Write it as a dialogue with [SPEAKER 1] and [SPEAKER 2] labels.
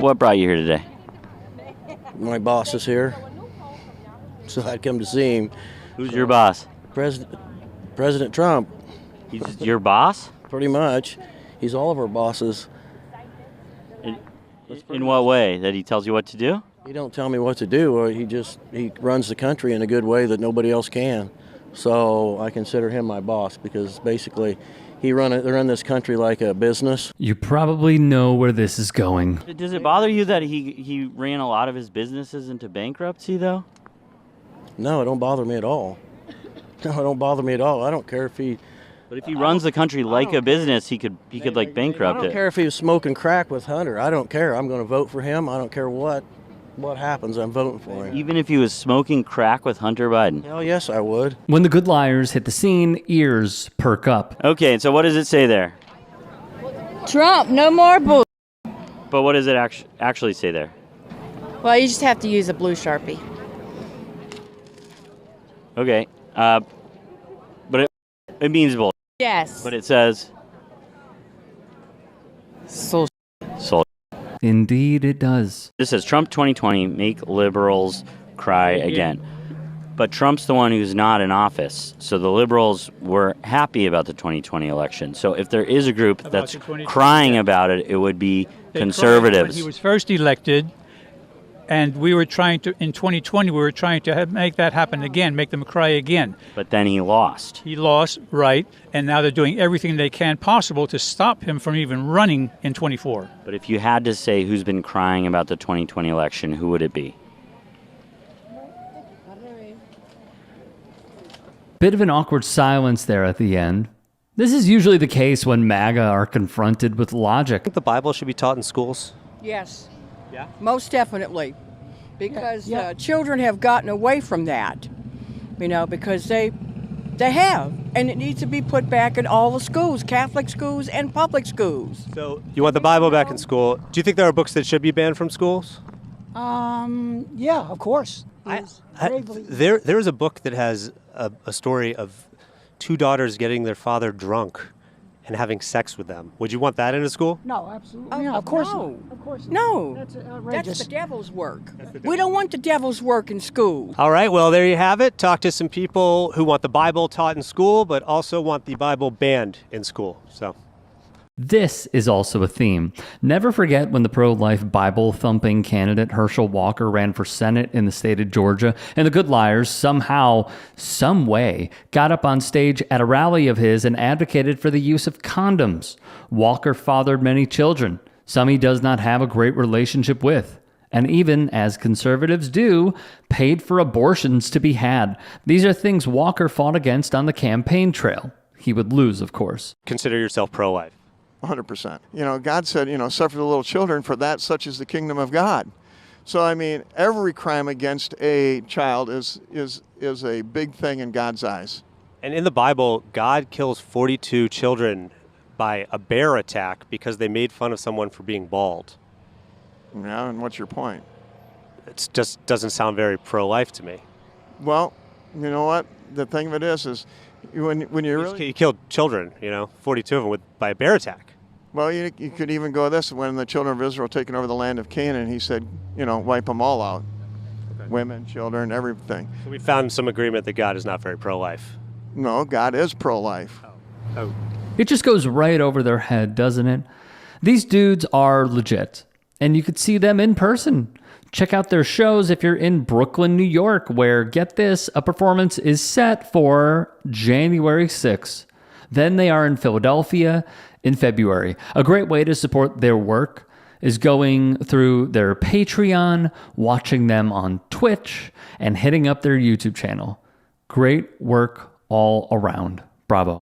[SPEAKER 1] What brought you here today?
[SPEAKER 2] My boss is here, so I'd come to see him.
[SPEAKER 1] Who's your boss?
[SPEAKER 2] President Trump,
[SPEAKER 1] He's your boss?
[SPEAKER 2] pretty much. He's all of our bosses.
[SPEAKER 1] In what way? That he tells you what to do?
[SPEAKER 2] He don't tell me what to do. Or he runs the country in a good way that nobody else can. So I consider him my boss because basically they run this country like a business.
[SPEAKER 3] You probably know where this is going.
[SPEAKER 1] Does it bother you that he ran a lot of his businesses into bankruptcy, though?
[SPEAKER 2] No, it don't bother me at all. No, it don't bother me at all. I don't care if he...
[SPEAKER 1] But if he runs the country like a business, he could like bankrupt
[SPEAKER 2] I don't care if he was smoking crack with Hunter. I don't care. I'm going to vote for him. I don't care what happens. I'm voting for him.
[SPEAKER 1] Even if he was smoking crack with Hunter Biden?
[SPEAKER 2] Hell yes, I would.
[SPEAKER 3] When the good liars hit the scene, ears perk up.
[SPEAKER 1] Okay, so what does it say there?
[SPEAKER 4] Trump, no more bull.
[SPEAKER 1] But what does it actually say there?
[SPEAKER 4] Well, you just have to use a blue Sharpie.
[SPEAKER 1] Okay, but it means bull.
[SPEAKER 4] Yes.
[SPEAKER 1] But it says
[SPEAKER 4] So
[SPEAKER 1] soul.
[SPEAKER 3] Indeed it does.
[SPEAKER 1] This says Trump 2020, make liberals cry again. But Trump's the one who's not in office. So the liberals were happy about the 2020 election. So if there is a group that's crying about it, it would be conservatives.
[SPEAKER 5] He was first elected, and we were trying to, in 2020, make that happen again, make them cry again.
[SPEAKER 1] But then he lost.
[SPEAKER 5] He lost, right, and now they're doing everything they can possible to stop him from even running in 24.
[SPEAKER 1] But if you had to say who's been crying about the 2020 election, who would it be?
[SPEAKER 3] Bit of an awkward silence there at the end. This is usually the case when MAGA are confronted with logic.
[SPEAKER 6] I think the Bible should be taught in schools.
[SPEAKER 7] Yes.
[SPEAKER 5] Yeah?
[SPEAKER 7] Most definitely. Because children have gotten away from that, because they have. And it needs to be put back in all the schools, Catholic schools and public schools.
[SPEAKER 6] So you want the Bible back in school. Do you think there are books that should be banned from schools?
[SPEAKER 8] Yeah, of course.
[SPEAKER 6] There is a book that has a story of two daughters getting their father drunk and having sex with them. Would you want that in a school?
[SPEAKER 8] No, absolutely. Yeah, of course
[SPEAKER 7] no.
[SPEAKER 8] not. Of course not.
[SPEAKER 7] No.
[SPEAKER 8] That's outrageous.
[SPEAKER 7] That's the devil's work. We don't want the devil's work in school.
[SPEAKER 6] All right, well, there you have it. Talk to some people who want the Bible taught in school, but also want the Bible banned in school. So
[SPEAKER 3] This is also a theme. Never forget when the pro-life Bible-thumping candidate Herschel Walker ran for Senate in the state of Georgia, and the good liars somehow, some way, got up on stage at a rally of his and advocated for the use of condoms. Walker fathered many children, some he does not have a great relationship with, and even, as conservatives do, paid for abortions to be had. These are things Walker fought against on the campaign trail. He would lose, of course.
[SPEAKER 6] consider yourself pro-life.
[SPEAKER 9] 100%. God said, suffer the little children, for that such is the kingdom of God. So, every crime against a child is a big thing in God's eyes.
[SPEAKER 6] And in the Bible, God kills 42 children by a bear attack because they made fun of someone for being bald.
[SPEAKER 9] Yeah, and what's your point?
[SPEAKER 6] It just doesn't sound very pro-life to me.
[SPEAKER 9] Well, you know what? The thing of it is when you really...
[SPEAKER 6] He killed children, 42 of them by a bear attack.
[SPEAKER 9] Well, you could even go this. When the children of Israel taken over the land of Canaan, he said, wipe them all out. Okay. Women, children, everything.
[SPEAKER 6] So we found some agreement that God is not very pro-life.
[SPEAKER 9] No, God is pro-life.
[SPEAKER 6] Oh.
[SPEAKER 3] It just goes right over their head, doesn't it? These dudes are legit, and you could see them in person. Check out their shows if you're in Brooklyn, New York, where, get this, a performance is set for January 6th. Then they are in Philadelphia in February. A great way to support their work is going through their Patreon, watching them on Twitch, and hitting up their YouTube channel. Great work all around. Bravo.